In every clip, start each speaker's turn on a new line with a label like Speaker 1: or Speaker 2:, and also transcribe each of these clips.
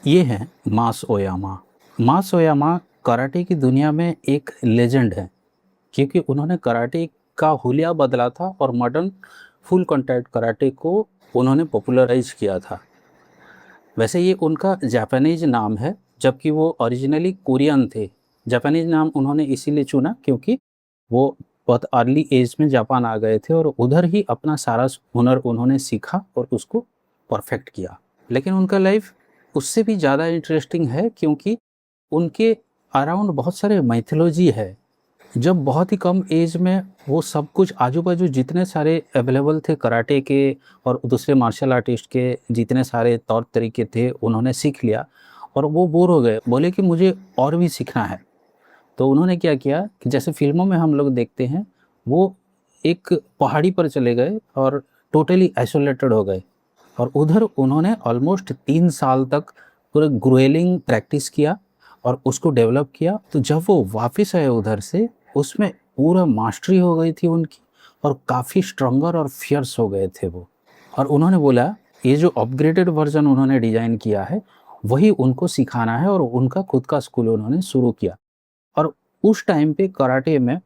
Speaker 1: ये हैं मास ओयामा। मास Oyama karate की दुनिया में एक लेजेंड है, क्योंकि उन्होंने कराटे का हुलिया बदला था और मॉडर्न फुल कॉन्टैक्ट कराटे को उन्होंने पॉपुलराइज किया था। वैसे ये उनका जापानीज नाम है, जबकि वो ओरिजिनली कोरियन थे। जापानीज नाम उन्होंने इसीलिए चुना क्योंकि वो बहुत अर्ली एज में जापान आ गए थे और उधर ही अपना सारा हुनर उन्होंने सीखा और उसको परफेक्ट किया। लेकिन उनका लाइफ उससे भी ज़्यादा इंटरेस्टिंग है, क्योंकि उनके अराउंड बहुत सारे माइथोलॉजी है। जब बहुत ही कम एज में वो सब कुछ आजू बाजू जितने सारे अवेलेबल थे कराटे के और दूसरे मार्शल आर्टिस्ट के जितने सारे तौर तरीके थे उन्होंने सीख लिया और वो बोर हो गए, बोले कि मुझे और भी सीखना है। तो उन्होंने क्या किया कि जैसे फ़िल्मों में हम लोग देखते हैं, वो एक पहाड़ी पर चले गए और टोटली आइसोलेटेड हो गए और उधर उन्होंने ऑलमोस्ट 3 साल तक पूरा ग्रोलिंग प्रैक्टिस किया और उसको डेवलप किया। तो जब वो वापस आए उधर से, उसमें पूरा मास्टरी हो गई थी उनकी और काफ़ी स्ट्रॉन्गर और फियर्स हो गए थे वो। और उन्होंने बोला, ये जो अपग्रेडेड वर्ज़न उन्होंने डिज़ाइन किया है, वही उनको सिखाना है और उनका खुद का स्कूल उन्होंने शुरू किया। और उस टाइम पे कराटे में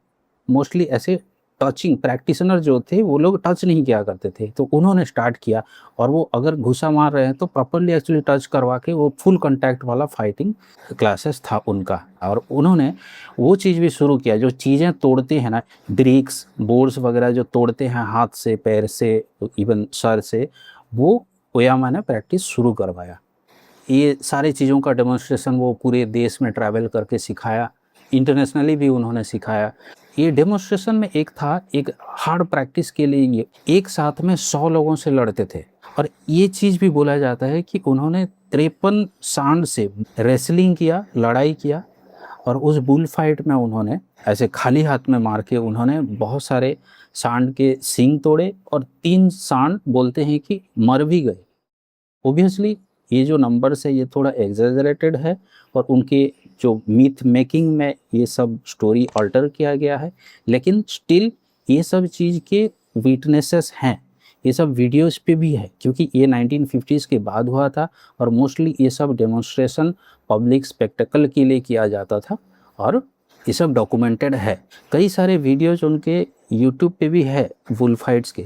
Speaker 1: मोस्टली ऐसे टचिंग प्रैक्टिशनर जो थे वो लोग टच नहीं किया करते थे, तो उन्होंने स्टार्ट किया और वो अगर घुसा मार रहे हैं तो प्रॉपरली एक्चुअली टच करवा के वो फुल कांटेक्ट वाला फाइटिंग क्लासेस था उनका। और उन्होंने वो चीज़ भी शुरू किया, जो चीज़ें तोड़ते हैं ना, ब्रिक्स बोर्ड्स वगैरह जो तोड़ते हैं हाथ से पैर से इवन सर से, वो ओयामा ने प्रैक्टिस शुरू करवाया। ये सारी चीज़ों का डेमोन्स्ट्रेशन वो पूरे देश में ट्रैवल करके सिखाया, इंटरनेशनली भी उन्होंने सिखाया। ये डेमोन्स्ट्रेशन में एक था, एक हार्ड प्रैक्टिस के लिए ये एक साथ में 100 लोगों से लड़ते थे। और ये चीज़ भी बोला जाता है कि उन्होंने 53 सांड से रेसलिंग किया, लड़ाई किया और उस बुल फाइट में उन्होंने ऐसे खाली हाथ में मार के उन्होंने बहुत सारे सांड के सींग तोड़े और 3 सांड बोलते हैं कि मर भी गए। ऑब्वियसली ये जो नंबर्स है ये थोड़ा एग्जैजरेटेड है और उनके जो मिथ मेकिंग में ये सब स्टोरी अल्टर किया गया है, लेकिन स्टिल ये सब चीज़ के विटनेसेस हैं, ये सब वीडियोस पे भी है, क्योंकि ये 1950s के बाद हुआ था और मोस्टली ये सब डेमोन्स्ट्रेशन पब्लिक स्पेक्टेकल के लिए किया जाता था और ये सब डॉक्यूमेंटेड है। कई सारे वीडियोज उनके यूट्यूब पे भी है वुल फाइट्स के।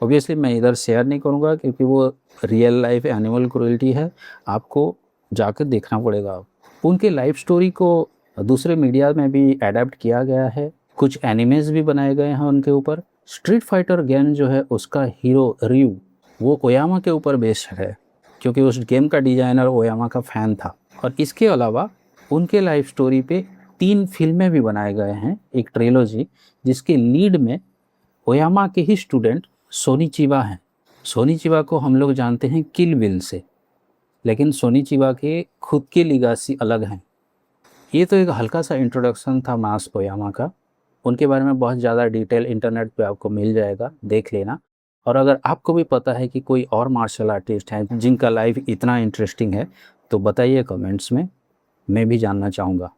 Speaker 1: ऑब्वियसली मैं इधर शेयर नहीं करूँगा क्योंकि वो रियल लाइफ एनिमल क्रूएल्टी है, आपको जाकर देखना पड़ेगा। उनके लाइफ स्टोरी को दूसरे मीडिया में भी एडेप्ट किया गया है, कुछ एनिमेज भी बनाए गए हैं उनके ऊपर। स्ट्रीट फाइटर गेम जो है उसका हीरो रयू वो ओयामा के ऊपर बेस्ड है, क्योंकि उस गेम का डिजाइनर ओयामा का फ़ैन था। और इसके अलावा उनके लाइफ स्टोरी पे 3 फिल्में भी बनाए गए हैं, एक ट्रिलॉजी, जिसके लीड में ओयामा के ही स्टूडेंट सोनी चिबा हैं। सोनी चिबा को हम लोग जानते हैं किल बिल से, लेकिन सोनी चिबा के खुद के लिगासी अलग हैं। ये तो एक हल्का सा इंट्रोडक्शन था मास ओयामा का। उनके बारे में बहुत ज़्यादा डिटेल इंटरनेट पे आपको मिल जाएगा, देख लेना। और अगर आपको भी पता है कि कोई और मार्शल आर्टिस्ट हैं जिनका लाइफ इतना इंटरेस्टिंग है, तो बताइए कमेंट्स में, मैं भी जानना चाहूँगा।